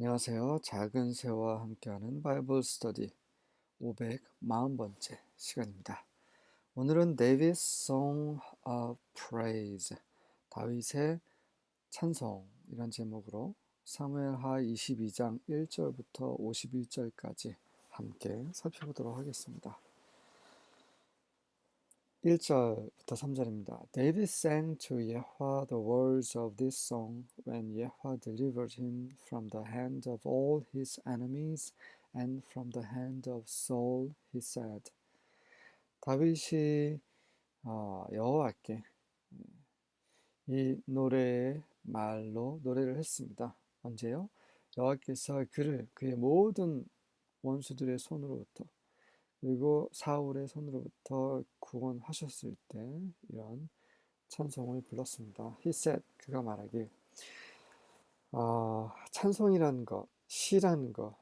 안녕하세요. 작은 새와 함께하는 바이블 스터디 540번째 시간입니다. 오늘은 David's Song of Praise, 다윗의 찬송 이런 제목으로 사무엘하 22장 1절부터 51절까지 함께 살펴보도록 하겠습니다. 1절부터 3절입니다. David sang to Yahweh the words of this song when Yahweh delivered him from the hand of all his enemies and from the hand of Saul, he said. 다윗이 여호와께 이 노래의 말로 노래를 했습니다. 언제요? 여호와께서 그의 모든 원수들의 손으로부터 그리고 사울의 손으로부터 구원하셨을 때 이런 찬송을 불렀습니다. He said, 그가 말하길 찬송이라는 것, 시라는 것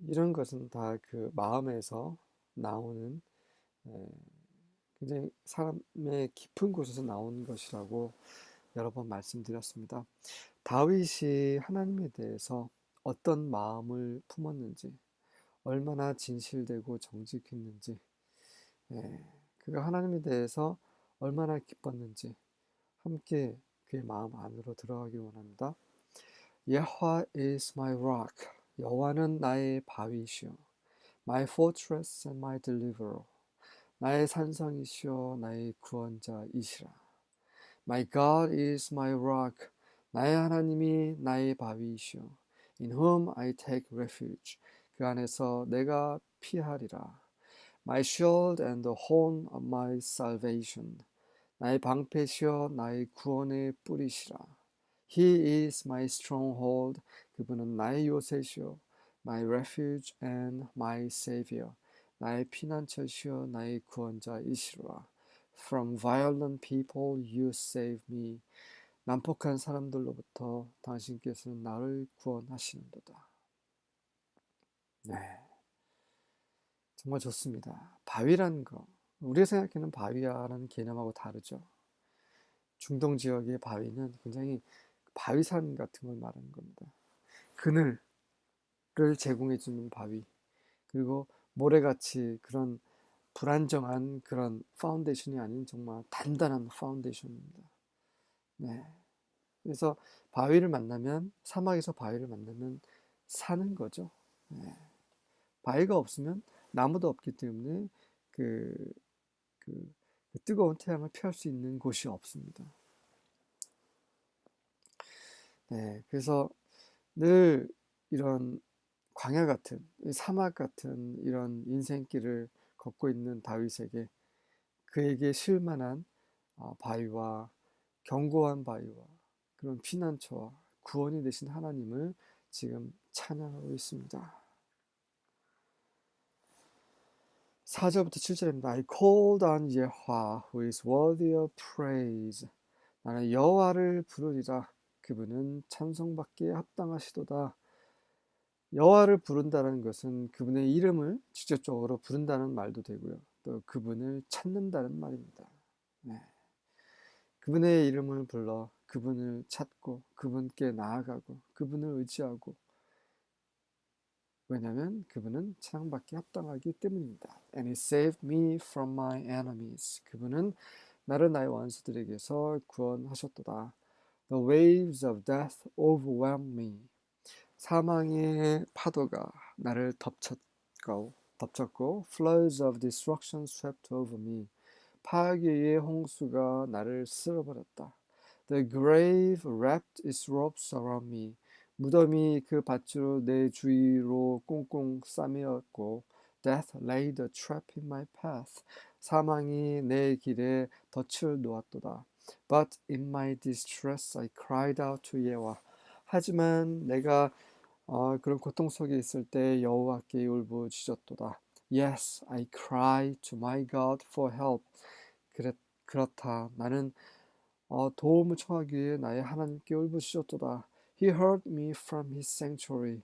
이런 것은 다 그 마음에서 나오는 굉장히 사람의 깊은 곳에서 나오는 것이라고 여러 번 말씀드렸습니다. 다윗이 하나님에 대해서 어떤 마음을 품었는지 얼마나 진실되고 정직했는지 그가 하나님에 대해서 얼마나 기뻤는지 함께 그의 마음 안으로 들어가기 원합니다. Yahweh is my rock. 여호와는 나의 바위시오. My fortress and my deliverer. 나의 산성이시오 나의 구원자이시라. My God is my rock. 나의 하나님이 나의 바위이시오. In whom I take refuge. 그 안에서 내가 피하리라. My shield and the horn of my salvation. 나의 방패시여 나의 구원의 뿌리시라. He is my stronghold. 그분은 나의 요새시여 my refuge and my savior. 나의 피난처시여 나의 구원자이시라. From violent people you save me. 난폭한 사람들로부터 당신께서는 나를 구원하시는도다. 네, 정말 좋습니다. 바위라는 거, 우리가 생각하는 바위라는 개념하고 다르죠. 중동 지역의 바위는 굉장히 바위산 같은 걸 말하는 겁니다. 그늘을 제공해주는 바위, 그리고 모래같이 그런 불안정한 그런 파운데이션이 아닌 정말 단단한 파운데이션입니다. 네. 그래서 바위를 만나면, 사막에서 바위를 만나면 사는 거죠. 네. 바위가 없으면 나무도 없기 때문에 그, 그 뜨거운 태양을 피할 수 있는 곳이 없습니다. 네, 그래서 늘 이런 광야 같은, 사막 같은 이런 인생길을 걷고 있는 다윗에게 그에게 실만한 바위와 견고한 바위와 그런 피난처와 구원이 되신 하나님을 지금 찬양하고 있습니다. 4절부터 7절입니다. I called on Yahweh who is worthy of praise. 나는 여호와를 부르리라. 그분은 찬송받기에 합당하시도다. 여호와를 부른다는 것은 그분의 이름을 직접적으로 부른다는 말도 되고요. 또 그분을 찾는다는 말입니다. 네. 그분의 이름을 불러 그분을 찾고 그분께 나아가고 그분을 의지하고 왜냐하면 그분은 찬양받기 합당하기 때문입니다. And he saved me from my enemies. 그분은 나를 나의 원수들에게서 구원하셨도다. The waves of death overwhelmed me. 사망의 파도가 나를 덮쳤고 floods of destruction swept over me. 파괴의 홍수가 나를 쓸어버렸다. The grave wrapped its ropes around me. 무덤이 그 밧줄로 내 주위로 꽁꽁 싸매었고 Death laid a trap in my path. 사망이 내 길에 덫을 놓았도다. But in my distress I cried out to Yahweh. 하지만 내가 그런 고통 속에 있을 때 여호와께 울부짖었도다. Yes, I cried to my God for help. 그렇다. 나는 도움을 청하기 위해 나의 하나님께 울부짖었도다. He heard me from his sanctuary.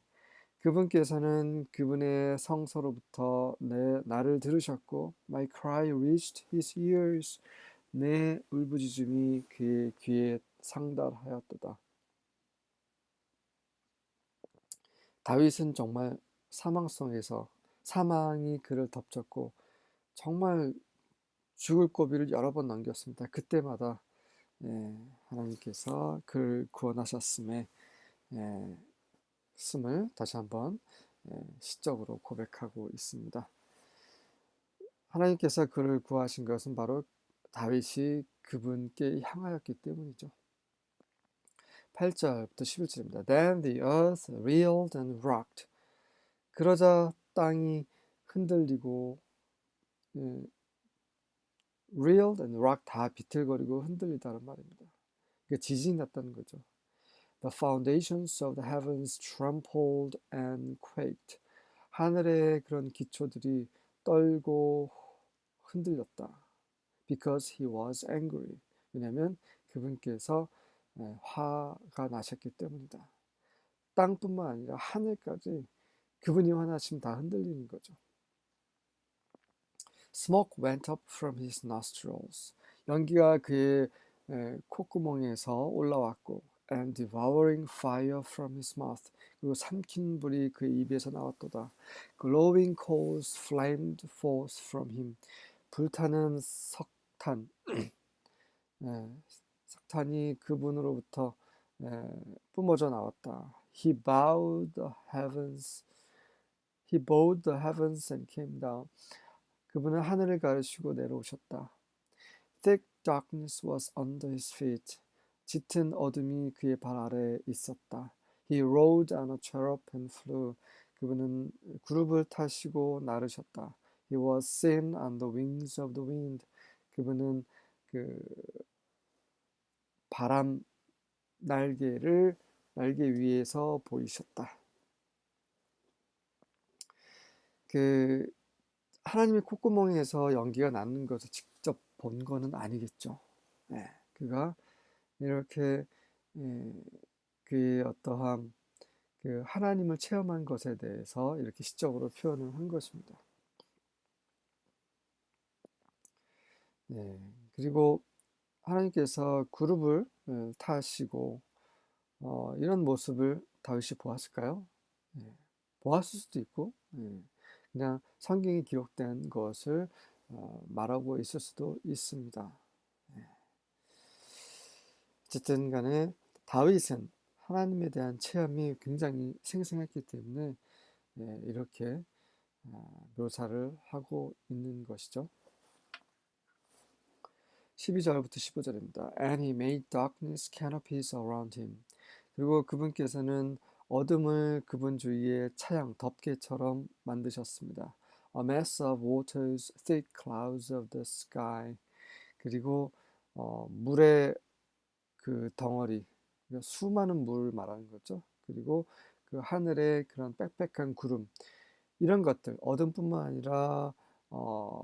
그분께서는 그분의 성소로부터 나를 들으셨고 My cry reached his ears. 내 울부짖음이 그의 귀에 상달하였도다. 다윗은 정말 사망성에서 사망이 그를 덮쳤고 정말 죽을 고비를 여러 번 넘겼습니다. 그때마다 하나님께서 그를 구원하셨음에 스을 다시 한번 시적으로 고백하고 있습니다. 하나님께서 그를 구하신 것은 바로 다윗이 그분께 향하였기 때문이죠. 8절부터 11절입니다. Then the earth reeled and rocked. 그러자 땅이 흔들리고 reeled and rocked 다 비틀거리고 흔들리다는 말입니다. 그러니까 지진이 났다는 거죠. The foundations of the heavens trembled and quaked. 하늘의 그런 기초들이 떨고 흔들렸다. Because he was angry. 왜냐하면 그분께서 화가 나셨기 때문이다. 땅뿐만 아니라 하늘까지 그분이 화나시면 다 흔들리는 거죠. Smoke went up from his nostrils. 연기가 그의 콧구멍에서 올라왔고 and devouring fire from his mouth. 그리고 삼킨 불이 그의 입에서 나왔도다. Glowing coals flamed forth from him. 불타는 석탄, 석탄이 그분으로부터 뿜어져 나왔다. He bowed the heavens and came down. 그분은 하늘을 가르시고 내려오셨다. Thick darkness was under his feet. 짙은 어둠이 그의 발 아래에 있었다. He rode on a cherub and flew. 그분은 구름을 타시고 나르셨다. He was seen on the wings of the wind. 그분은 그 바람 날개 위에서 보이셨다. 그 하나님의 콧구멍에서 연기가 나는 것을 직접 본 거는 아니겠죠. 그가 이렇게 그의 어떠한 그 하나님을 체험한 것에 대해서 이렇게 시적으로 표현을 한 것입니다. 그리고 하나님께서 그룹을 타시고 이런 모습을 다윗이 보았을까요? 보았을 수도 있고 그냥 성경에 기록된 것을 말하고 있을 수도 있습니다. 어쨌든 간에 다윗은 하나님에 대한 체험이 굉장히 생생했기 때문에 이렇게 묘사를 하고 있는 것이죠. 12절부터 15절입니다. And he made darkness canopies around him. 그리고 그분께서는 어둠을 그분 주위에 차양, 덮개처럼 만드셨습니다. A mass of waters, thick clouds of the sky. 그리고 물의 그 덩어리, 수많은 물 말하는 거죠. 그리고 그 하늘의 그런 빽빽한 구름, 이런 것들, 어둠뿐만 아니라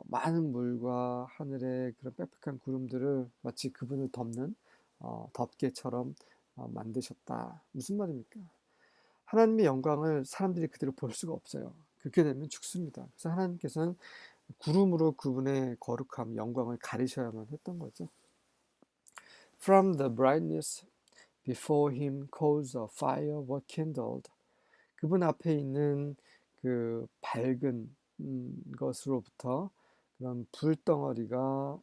많은 물과 하늘의 그런 빽빽한 구름들을 마치 그분을 덮는 덮개처럼 만드셨다. 무슨 말입니까? 하나님의 영광을 사람들이 그대로 볼 수가 없어요. 그렇게 되면 죽습니다. 그래서 하나님께서는 구름으로 그분의 거룩함, 영광을 가리셔야만 했던 거죠. From the brightness before him coals of fire were kindled. 그분 앞에 있는 그 밝은 것으로부터 그런 불덩어리가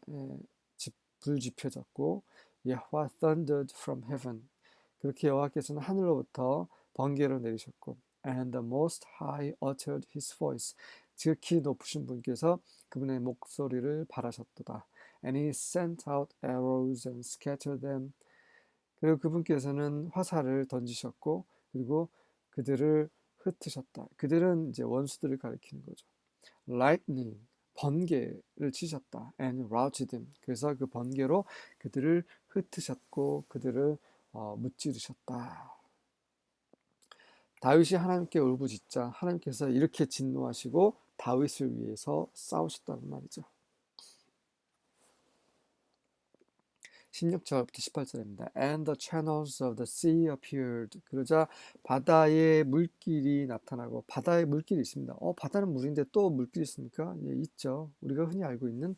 불 지펴졌고 여호와 thundered from heaven. 그렇게 여호와께서는 하늘로부터 번개를 내리셨고 and the most high uttered his voice. 지극히 높으신 분께서 그분의 목소리를 발하셨도다. And he sent out arrows and scattered them. 그리고 그분께서는 화살을 던지셨고 그리고 그들을 흩으셨다. 그들은 이제 원수들을 가리키는 거죠. Lightning, 번개를 치셨다. And routed them. 그래서 그 번개로 그들을 흩으셨고 그들을 무찌르셨다. 다윗이 하나님께 울부짖자 하나님께서 이렇게 진노하시고 다윗을 위해서 싸우셨다는 말이죠. 16절부터 18절입니다. And the channels of the sea appeared. 그러자 바다의 물길이 나타나고 바다에 물길이 있습니다. 바다는 물인데 또 물길이 있습니까? 예, 있죠. 우리가 흔히 알고 있는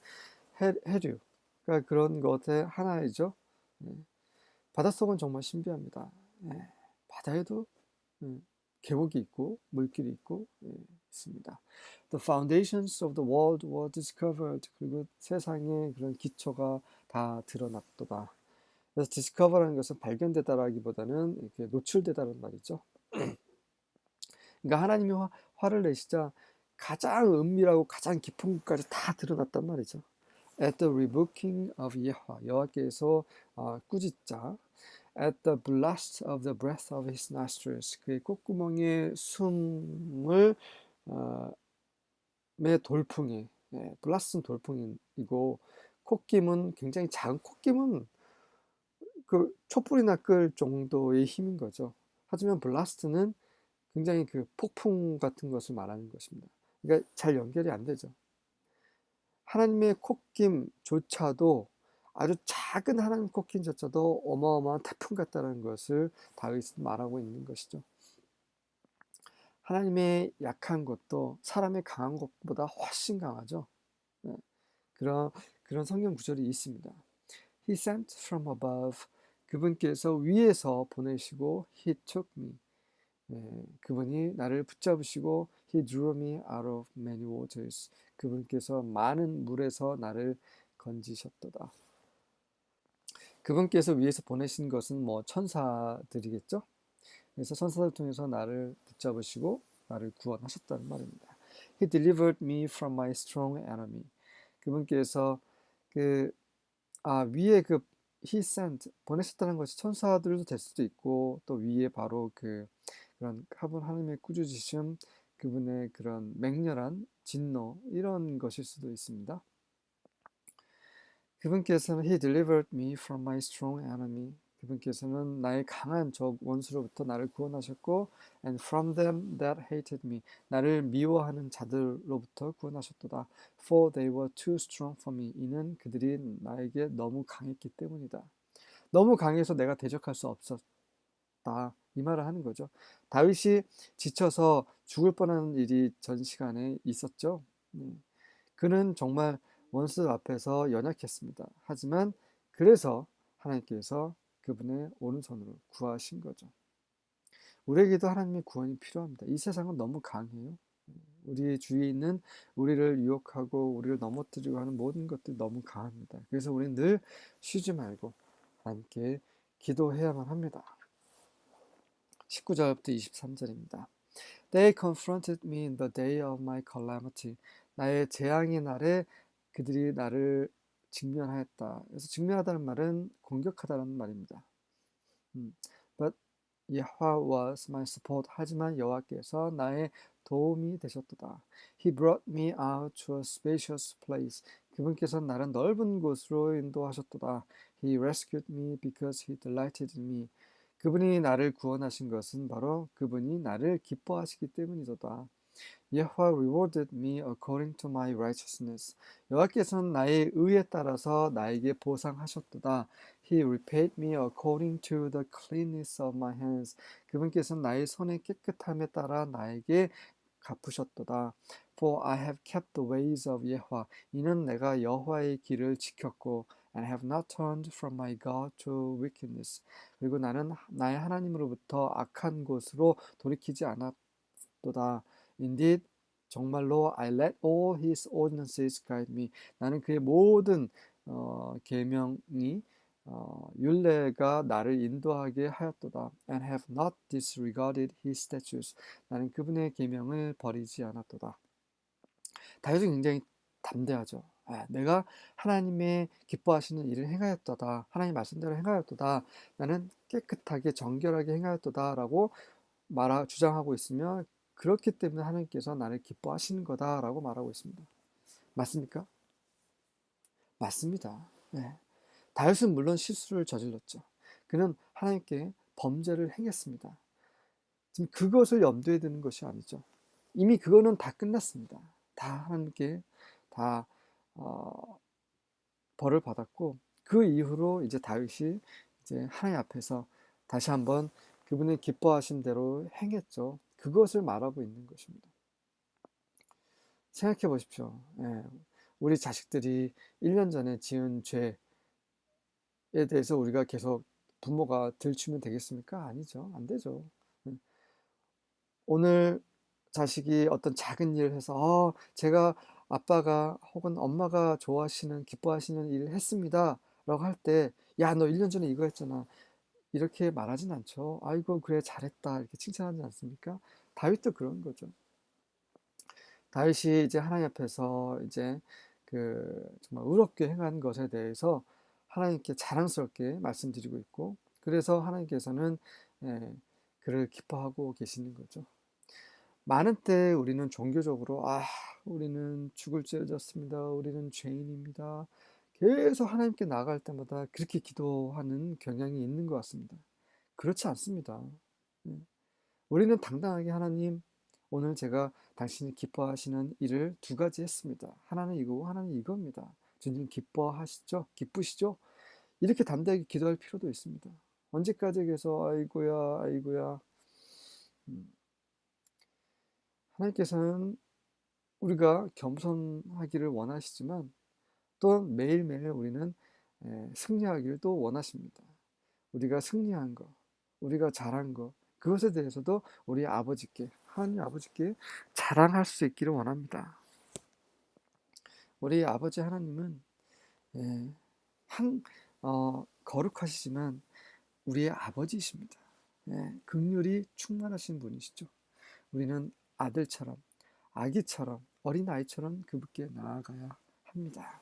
해류. 그러니까 그런 것의 하나이죠. 바닷속은 정말 신비합니다. 바다에도 계곡이 있고 물길이 있고 있습니다. The foundations of the world were discovered. 그리고 세상의 그런 기초가 다 드러났도다. 그래서 discover라는 것은 발견되다라기보다는 이렇게 노출되다는 말이죠. 그러니까 하나님이 화를 내시자 가장 은밀하고 가장 깊은 곳까지 다 드러났단 말이죠. At the rebuking of 여호와, 여호와께서 꾸짖자. At the blast of the breath of his nostrils, 그의 콧구멍에 숨을 의 돌풍이, 블라스는 돌풍이고 콧김은 굉장히 작은 콧김은 그 촛불이나 끌 정도의 힘인 거죠. 하지만 블라스트는 굉장히 그 폭풍 같은 것을 말하는 것입니다. 그러니까 잘 연결이 안 되죠. 하나님의 콧김조차도 아주 작은 하나님 콧김조차도 어마어마한 태풍 같다는 것을 다윗은 말하고 있는 것이죠. 하나님의 약한 것도 사람의 강한 것보다 훨씬 강하죠. 네, 그런 성경 구절이 있습니다. He sent from above. 그분께서 위에서 보내시고 He took me. 그분이 나를 붙잡으시고 He drew me out of many waters. 그분께서 많은 물에서 나를 건지셨도다. 그분께서 위에서 보내신 것은 뭐 천사들이겠죠. 그래서 천사들 통해서 나를 붙잡으시고 나를 구원하셨다는 말입니다. He delivered me from my strong enemy. 그분께서 위에 He sent 보내셨다는 것이 천사들도 될 수도 있고 또 위에 바로 그런 하나님의 꾸짖으심, 그분의 그런 맹렬한 진노 이런 것일 수도 있습니다. 그분께서는 He delivered me from my strong enemy. 그분께서는 나의 강한 적 원수로부터 나를 구원하셨고 and from them that hated me. 나를 미워하는 자들로부터 구원하셨도다. For they were too strong for me. 이는 그들이 나에게 너무 강했기 때문이다. 너무 강해서 내가 대적할 수 없었다. 이 말을 하는 거죠. 다윗이 지쳐서 죽을 뻔한 일이 전 시간에 있었죠. 그는 정말 원수 앞에서 연약했습니다. 하지만 그래서 하나님께서 그분의 오른손으로 구하신 거죠. 우리에게도 하나님의 구원이 필요합니다. 이 세상은 너무 강해요. 우리 주위에 있는 우리를 유혹하고 우리를 넘어뜨리고 하는 모든 것들이 너무 강합니다. 그래서 우리는 늘 쉬지 말고 함께 기도해야만 합니다. 19절부터 23절입니다. They confronted me in the day of my calamity. 나의 재앙의 날에 그들이 나를 직면하였다. 그래서 직면하다는 말은 공격하다는 말입니다. But Yahweh was my support. 하지만 여호와께서 나의 도움이 되셨도다. He brought me out to a spacious place. 그분께서 나를 넓은 곳으로 인도하셨도다. He rescued me because he delighted in me. 그분이 나를 구원하신 것은 바로 그분이 나를 기뻐하시기 때문이도다. 여호와 rewarded me according to my righteousness. 여호와께서는 나의 의에 따라서 나에게 보상하셨도다. He repaid me according to the cleanness of my hands. 그분께서는 나의 손의 깨끗함에 따라 나에게 갚으셨도다. For I have kept the ways of Yahweh. 이는 내가 여호와의 길을 지켰고 and have not turned from my God to wickedness. 그리고 나는 나의 하나님으로부터 악한 곳으로 돌이키지 않았도다. Indeed, 정말로 I let all his ordinances guide me. 나는 그의 모든 계명이 율례가 나를 인도하게 하였도다. And have not disregarded his statutes. 나는 그분의 계명을 버리지 않았도다. 다윗은 굉장히 담대하죠. 내가 하나님의 기뻐하시는 일을 행하였도다. 하나님 말씀대로 행하였도다. 나는 깨끗하게 정결하게 행하였도다라고 주장하고 있으며 그렇기 때문에 하나님께서 나를 기뻐하시는 거다라고 말하고 있습니다. 맞습니까? 맞습니다. 네. 다윗은 물론 실수를 저질렀죠. 그는 하나님께 범죄를 행했습니다. 지금 그것을 염두에 두는 것이 아니죠. 이미 그거는 다 끝났습니다. 다 하나님께 다 벌을 받았고 그 이후로 이제 다윗이 이제 하나님 앞에서 다시 한번 그분의 기뻐하신 대로 행했죠. 그것을 말하고 있는 것입니다. 생각해 보십시오. 우리 자식들이 1년 전에 지은 죄에 대해서 우리가 계속 부모가 들추면 되겠습니까? 아니죠. 안 되죠. 오늘 자식이 어떤 작은 일을 해서 제가 아빠가 혹은 엄마가 좋아하시는 기뻐하시는 일을 했습니다 라고 할 때, 야, 너 1년 전에 이거 했잖아, 이렇게 말하진 않죠. 아이고, 그래, 잘했다, 이렇게 칭찬하지 않습니까? 다윗도 그런 거죠. 다윗이 이제 하나님 앞에서 이제 정말 의롭게 행한 것에 대해서 하나님께 자랑스럽게 말씀드리고 있고, 그래서 하나님께서는 예, 그를 기뻐하고 계시는 거죠. 많은 때 우리는 종교적으로 우리는 죽을 죄를 졌습니다, 우리는 죄인입니다, 계속 하나님께 나아갈 때마다 그렇게 기도하는 경향이 있는 것 같습니다. 그렇지 않습니다. 예. 우리는 당당하게, 하나님, 오늘 제가 당신이 기뻐하시는 일을 두 가지 했습니다. 하나는 이거고 하나는 이겁니다. 주님 기뻐하시죠? 기쁘시죠? 이렇게 담대하게 기도할 필요도 있습니다. 언제까지 계속 아이고야 아이고야. 음, 하나님께서는 우리가 겸손하기를 원하시지만 또 매일매일 우리는 승리하기를 또 원하십니다. 우리가 승리한 거, 우리가 잘한 거, 그것에 대해서도 우리 아버지께, 하나님 아버지께 자랑할 수 있기를 원합니다. 우리 아버지 하나님은 예, 거룩하시지만 우리의 아버지이십니다. 긍휼이 충만하신 분이시죠. 우리는 아들처럼, 아기처럼, 어린아이처럼 그분께 나아가야 합니다.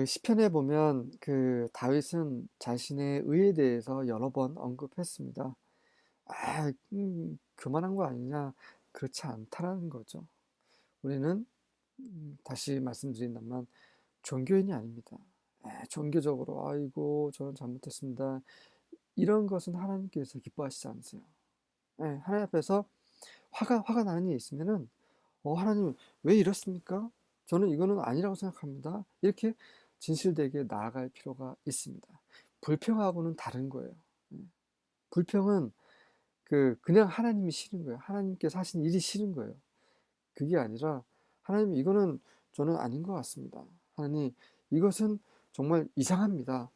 시편에 보면 다윗은 자신의 의에 대해서 여러 번 언급했습니다. 교만한 거 아니냐? 그렇지 않다라는 거죠. 우리는 다시 말씀드린다면 종교인이 아닙니다. 종교적으로 아이고 저는 잘못했습니다, 이런 것은 하나님께서 기뻐하시지 않으세요. 하나님 앞에서 화가 나는 일이 있으면은 하나님 왜 이렇습니까? 저는 이거는 아니라고 생각합니다, 이렇게 진실되게 나아갈 필요가 있습니다. 불평하고는 다른 거예요. 예. 불평은 그냥 하나님이 싫은 거예요. 하나님께서 하신 일이 싫은 거예요. 그게 아니라 하나님 이거는 저는 아닌 것 같습니다, 하나님 이것은 정말 이상합니다.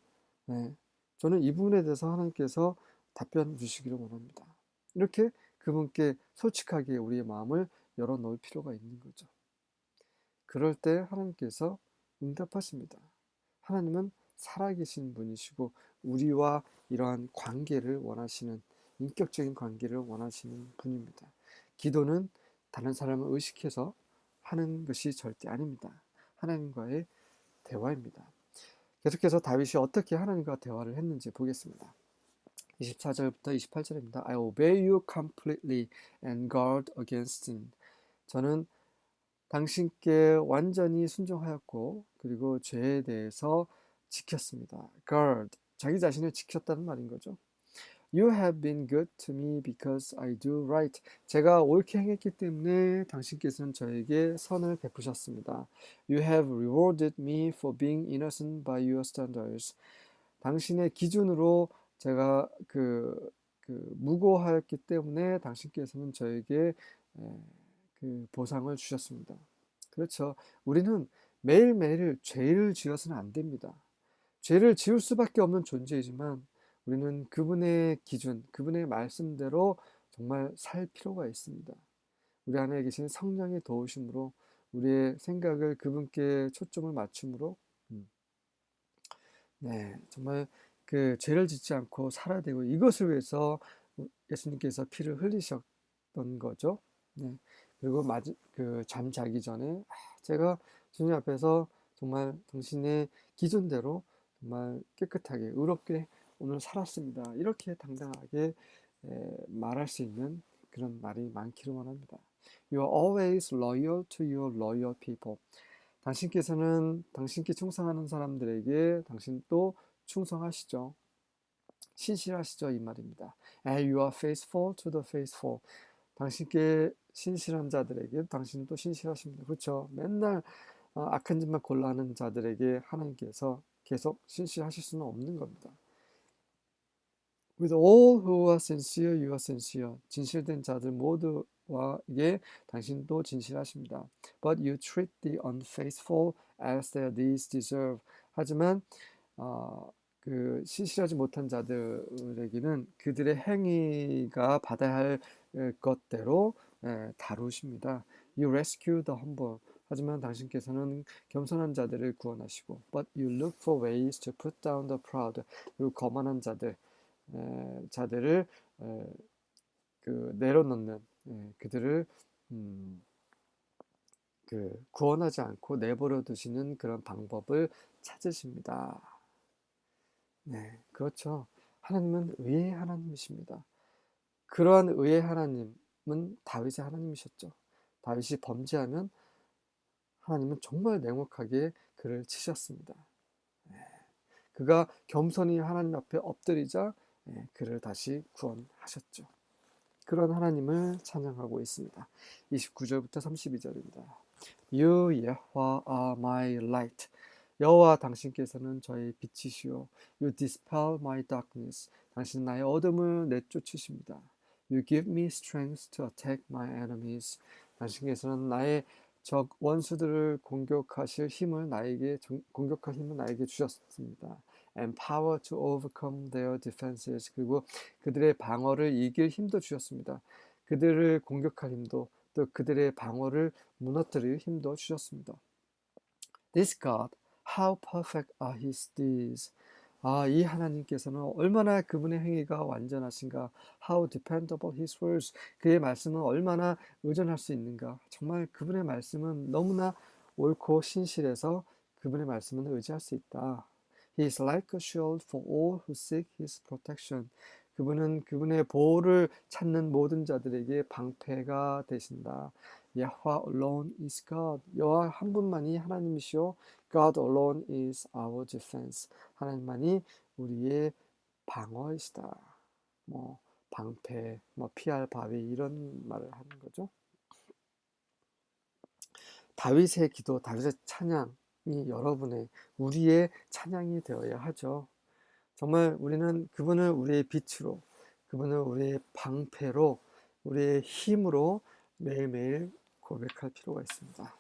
네. 저는 이 부분에 대해서 하나님께서 답변 주시기를 원합니다. 이렇게 그분께 솔직하게 우리의 마음을 열어놓을 필요가 있는 거죠. 그럴 때 하나님께서 응답하십니다. 하나님은 살아계신 분이시고 우리와 이러한 관계를 원하시는, 인격적인 관계를 원하시는 분입니다. 기도는 다른 사람을 의식해서 하는 것이 절대 아닙니다. 하나님과의 대화입니다. 계속해서 다윗이 어떻게 하나님과 대화를 했는지 보겠습니다. 24절부터 28절입니다. I obey you completely and guard against sin. 저는 당신께 완전히 순종하였고 그리고 죄에 대해서 지켰습니다. guard, 자기 자신을 지켰다는 말인 거죠. You have been good to me because I do right. 제가 옳게 행했기 때문에 당신께서는 저에게 선을 베푸셨습니다. You have rewarded me for being innocent by your standards. 당신의 기준으로 제가 무고하였기 때문에 당신께서는 저에게 보상을 주셨습니다. 그렇죠. 우리는 매일매일 죄를 지어서는 안 됩니다. 죄를 지을 수밖에 없는 존재이지만 우리는 그분의 기준, 그분의 말씀대로 정말 살 필요가 있습니다. 우리 안에 계신 성령의 도우심으로 우리의 생각을 그분께 초점을 맞춤으로 정말 죄를 짓지 않고 살아야 되고, 이것을 위해서 예수님께서 피를 흘리셨던 거죠. 네. 그리고 잠 자기 전에 제가 주님 앞에서 정말 당신의 기준대로 정말 깨끗하게 의롭게 오늘 살았습니다, 이렇게 당당하게 말할 수 있는 그런 말이 많기를 원합니다. You are always loyal to your loyal people. 당신께서는 당신께 충성하는 사람들에게 당신 또 충성하시죠. 신실하시죠, 이 말입니다. And you are faithful to the faithful. 당신께 신실한 자들에게 당신은 또 신실하십니다. 그렇죠. 맨날 악한 짓만 골라하는 자들에게 하나님께서 계속 신실하실 수는 없는 겁니다. With all who are sincere, you are sincere. 진실된 자들 모두에게 당신도 진실하십니다. But you treat the unfaithful as their deeds deserve. 하지만 신실하지 못한 자들에게는 그들의 행위가 받아야 할 것대로 다루십니다. You rescue the humble. 하지만 당신께서는 겸손한 자들을 구원하시고, but you look for ways to put down the proud. 그리고 거만한 자들을 내려놓는 그들을 음, 구원하지 않고 내버려 두시는 그런 방법을 찾으십니다. 네, 그렇죠. 하나님은 의의 하나님이십니다. 그러한 의의 하나님은 다윗의 하나님이셨죠. 다윗이 범죄하면 하나님은 정말 냉혹하게 그를 치셨습니다. 그가 겸손히 하나님 앞에 엎드리자 그를 다시 구원하셨죠. 그런 하나님을 찬양하고 있습니다. 29절부터 32절입니다. You 여호와 are my light. 여호와 당신께서는 저의 빛이시오. You dispel my darkness. 당신은 나의 어둠을 내쫓으십니다. You give me strength to attack my enemies. 당신께서는 나의 적 원수들을 공격할 힘을 나에게 주셨습니다. And power to overcome their defenses. 그리고 그들의 방어를 이길 힘도 주셨습니다. 그들을 공격할 힘도, 또 그들의 방어를 무너뜨릴 힘도 주셨습니다. This God, how perfect are his deeds. 이 하나님께서는 얼마나 그분의 행위가 완전하신가. How dependable his words. 그의 말씀은 얼마나 의존할 수 있는가. 정말 그분의 말씀은 너무나 옳고 신실해서 그분의 말씀은 의지할 수 있다. He is like a shield for all who seek his protection. 그분은 그분의 보호를 찾는 모든 자들에게 방패가 되신다. 여호와 alone is God. 여호와 한 분만이 하나님이시오. God alone is our defense. 하나님만이 우리의 방어이시다. 방패, 피할 바위 이런 말을 하는 거죠. 다윗의 기도, 다윗의 찬양이 우리의 찬양이 되어야 하죠. 정말 우리는 그분을 우리의 빛으로, 그분을 우리의 방패로, 우리의 힘으로 매일매일 고백할 필요가 있습니다.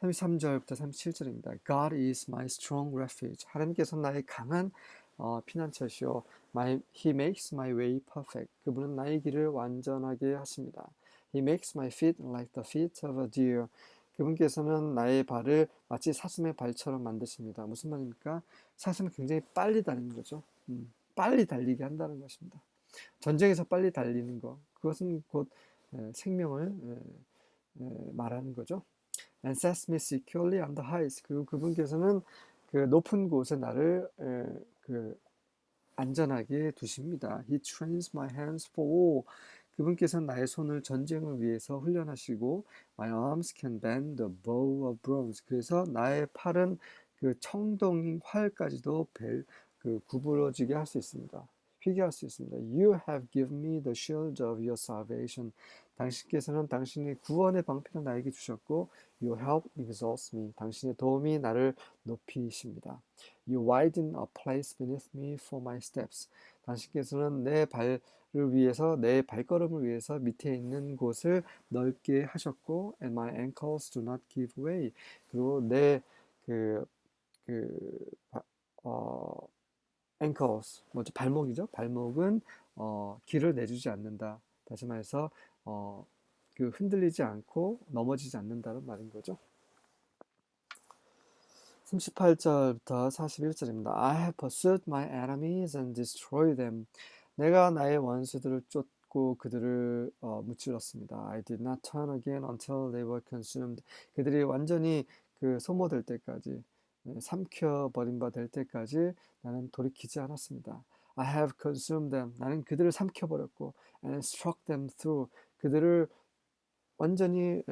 33절부터 37절입니다. God is my strong refuge. 하나님께서 나의 강한 피난처시오. He makes my way perfect. 그분은 나의 길을 완전하게 하십니다. He makes my feet like the feet of a deer. 그분께서는 나의 발을 마치 사슴의 발처럼 만드십니다. 무슨 말입니까? 사슴은 굉장히 빨리 달리는 거죠. 빨리 달리게 한다는 것입니다. 전쟁에서 빨리 달리는 것, 그것은 곧 생명을 말하는 거죠. And sets me securely on the heights. 그리고 그분께서는 그 높은 곳에 나를 안전하게 두십니다. He trains my hands for war. 그분께서는 나의 손을 전쟁을 위해서 훈련하시고 My arms can bend the bow of bronze. 그래서 나의 팔은 그 청동 활까지도 구부러지게 할 수 있습니다. 휘게 할 수 있습니다. You have given me the shield of your salvation. 당신께서는 당신의 구원의 방패를 나에게 주셨고 Your help exalts me. 당신의 도움이 나를 높이십니다. You widen a place beneath me for my steps. 당신께서는 내 발걸음을 위해서 밑에 있는 곳을 넓게 하셨고 And my ankles do not give way. 그리고 내 ankles, 먼저 발목이죠. 발목은 길을 내주지 않는다. 다시 말해서 흔들리지 않고 넘어지지 않는다는 말인 거죠. 38절부터 41절입니다. I have pursued my enemies and destroyed them. 내가 나의 원수들을 쫓고 그들을 무찔렀습니다. I did not turn again until they were consumed. 그들이 완전히 소모될 때까지, 삼켜버린 바 될 때까지 나는 돌이키지 않았습니다. I have consumed them. 나는 그들을 삼켜버렸고 and struck them through. 그들을 완전히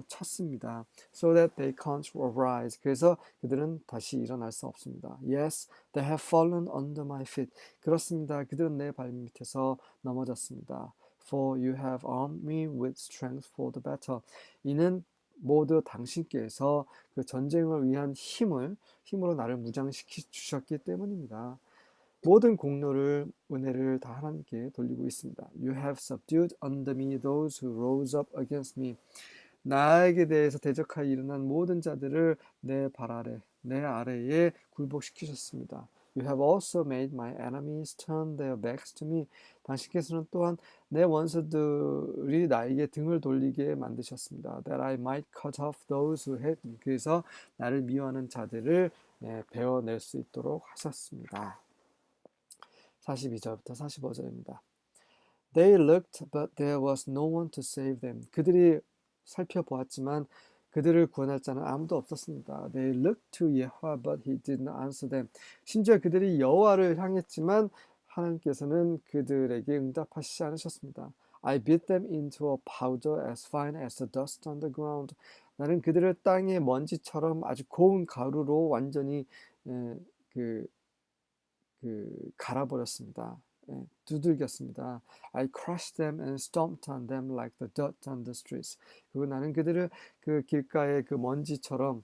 쳤습니다. So that they can't arise. 그래서 그들은 다시 일어날 수 없습니다. Yes, they have fallen under my feet. 그렇습니다. 그들은 내 발밑에서 넘어졌습니다. For you have armed me with strength for the battle. 이는 모두 당신께서 그 전쟁을 위한 힘으로 나를 무장시켜 주셨기 때문입니다. 모든 공로를 은혜를 다 하나님께 돌리고 있습니다. You have subdued under me those who rose up against me. 나에게 대해서 대적하여 일어난 모든 자들을 내 발 아래, 내 아래에 굴복시키셨습니다. You have also made my enemies turn their backs to me. 당신께서는 또한 내 원수들이 나에게 등을 돌리게 만드셨습니다. That I might cut off those who hate me. 그래서 나를 미워하는 자들을 베어낼 수 있도록 하셨습니다. 42절부터 45절입니다. They looked, but there was no one to save them. 그들이 살펴보았지만 그들을 구원할 자는 아무도 없었습니다. They looked to Yehovah, but he did not answer them. 심지어 그들이 여호와를 향했지만 하나님께서는 그들에게 응답하시지 않으셨습니다. I beat them into a powder as fine as the dust on the ground. 나는 그들을 땅의 먼지처럼 아주 고운 가루로 완전히 그 갈아버렸습니다. 두들겼습니다. I crushed them and stomped on them like the dirt on the streets. 그리고 나는 그들을 그 길가의 그 먼지처럼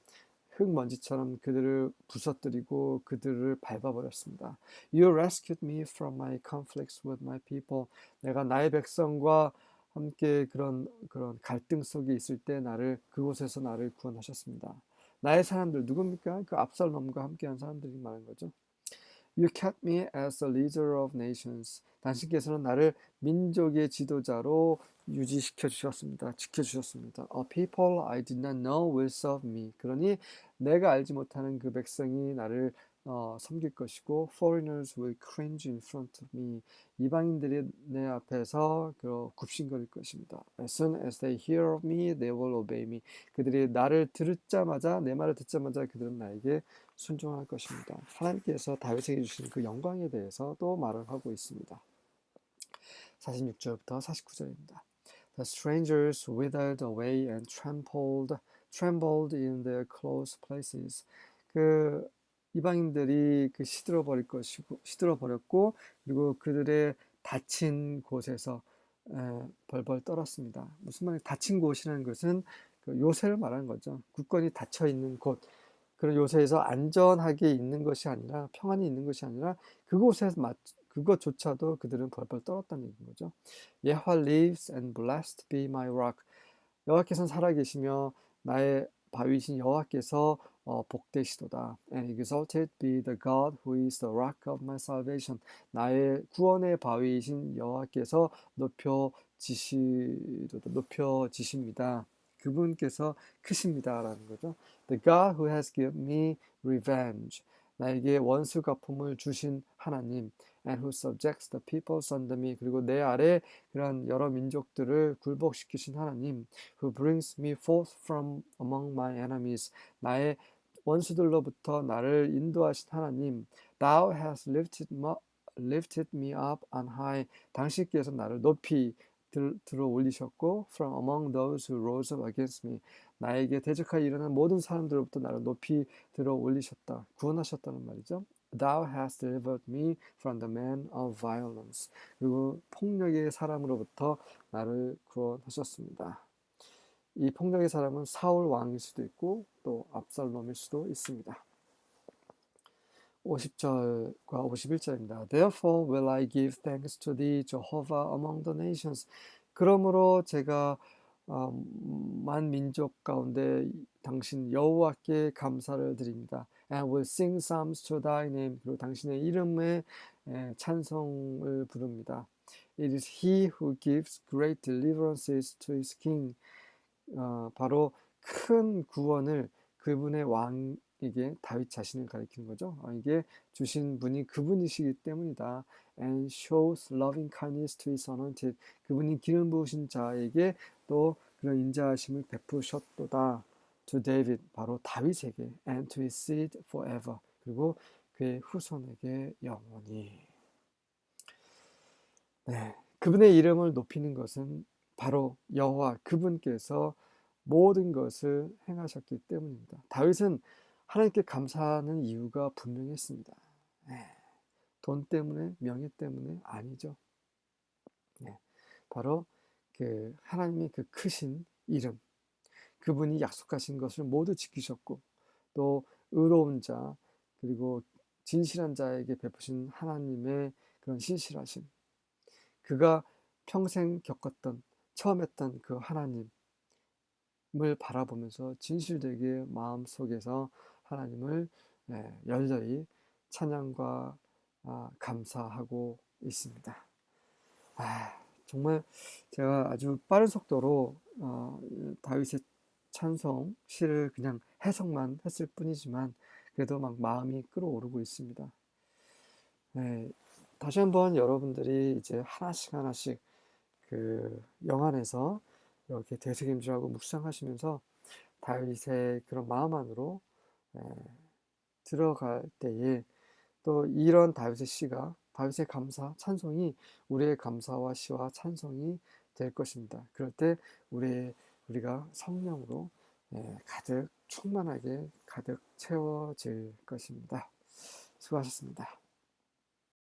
흙먼지처럼 그들을 부서뜨리고 그들을 밟아버렸습니다. You rescued me from my conflicts with my people. 내가 나의 백성과 함께 그런 갈등 속에 있을 때 그곳에서 나를 구원하셨습니다. 나의 사람들 누굽니까? 그 압살롬과 함께한 사람들이 말한 거죠. You kept me as the leader of nations. 당신께서는 나를 민족의 지도자로 유지시켜 주셨습니다. 지켜주셨습니다. A people I did not know will serve me. 그러니 내가 알지 못하는 그 백성이 나를 섬길 것이고 foreigners will cringe in front of me. 이방인들이 내 앞에서 굽신거릴 것입니다. As soon as they hear of me, they will obey me. 그들이 나를 듣자마자 내 말을 듣자마자 그들은 나에게 순종할 것입니다. 하나님께서 다윗에게 주신 그 영광에 대해서도 말을 하고 있습니다. 46절부터 49절입니다. The strangers withered away and trembled in their close places. 그 이방인들이 시들어버렸고 그리고 그들의 다친 곳에서 벌벌 떨었습니다. 무슨 말이에요? 다친 곳이라는 것은 그 요새를 말하는 거죠. 국권이 닫혀 있는 곳. 그런 요새에서 안전하게 있는 것이 아니라 평안히 있는 것이 아니라 그것조차도 그들은 벌벌 떨었다는 얘기인 거죠. 예호와 lives and blessed be my rock. 여호와께서는 살아계시며 나의 바위이신 여호와께서 복되시도다. And exalted be the God who is the rock of my salvation. 나의 구원의 바위이신 여호와께서 높여지십니다. 그분께서 크십니다라는 거죠. The God who has given me revenge. 나에게 원수 갚음을 주신 하나님. And who subjects the peoples under me. 그리고 내 아래 그런 여러 민족들을 굴복시키신 하나님. Who brings me forth from among my enemies. 나의 원수들로부터 나를 인도하신 하나님. Thou hast lifted me up on high. 당신께서 나를 높이 들어 올리셨고 from among those who rose up against me. 나에게 대적하여 일어난 모든 사람들로부터 나를 높이 들어 올리셨다. 구원하셨다는 말이죠. Thou hast delivered me from the man of violence. 그리고 폭력의 사람으로부터 나를 구원하셨습니다. 이 폭력의 사람은 사울 왕일 수도 있고 또 압살롬일 수도 있습니다. 50절과 51절입니다. Therefore will I give thanks to thee, Jehovah, among the nations. 그러므로 제가 만민족 가운데 당신 여호와께 감사를 드립니다. And will sing psalms to thy name. 그리고 당신의 이름에 찬송을 부릅니다. It is he who gives great deliverances to his king. 바로 큰 구원을 그분의 왕에게 다윗 자신을 가리키는 거죠. 이게 주신 분이 그분이시기 때문이다. And shows loving kindness to his anointed. 그분이 기름 부으신 자에게 또 그런 인자하심을 베푸셨도다. To David, 바로 다윗에게. And to his seed forever. 그리고 그의 후손에게 영원히. 네, 그분의 이름을 높이는 것은 바로 여호와 그분께서 모든 것을 행하셨기 때문입니다. 다윗은 하나님께 감사하는 이유가 분명했습니다. 돈 때문에, 명예 때문에 아니죠. 바로 그 하나님의 그 크신 이름, 그분이 약속하신 것을 모두 지키셨고 또 의로운 자 그리고 진실한 자에게 베푸신 하나님의 그런 신실하심, 그가 평생 겪었던 처음 했던 그 하나님을 바라보면서 진실되게 마음속에서 하나님을 열렬히 찬양과 감사하고 있습니다. 정말 제가 아주 빠른 속도로 다윗의 찬송 시를 그냥 해석만 했을 뿐이지만 그래도 막 마음이 끌어오르고 있습니다. 네, 다시 한번 여러분들이 이제 하나씩 하나씩 그 영안에서 이렇게 되새김질하고 묵상하시면서 다윗의 그런 마음 안으로 에, 들어갈 때에 또 이런 다윗의 시가 다윗의 감사, 찬송이 우리의 감사와 시와 찬송이 될 것입니다. 그럴 때 우리가 성령으로 가득 충만하게 가득 채워질 것입니다. 수고하셨습니다.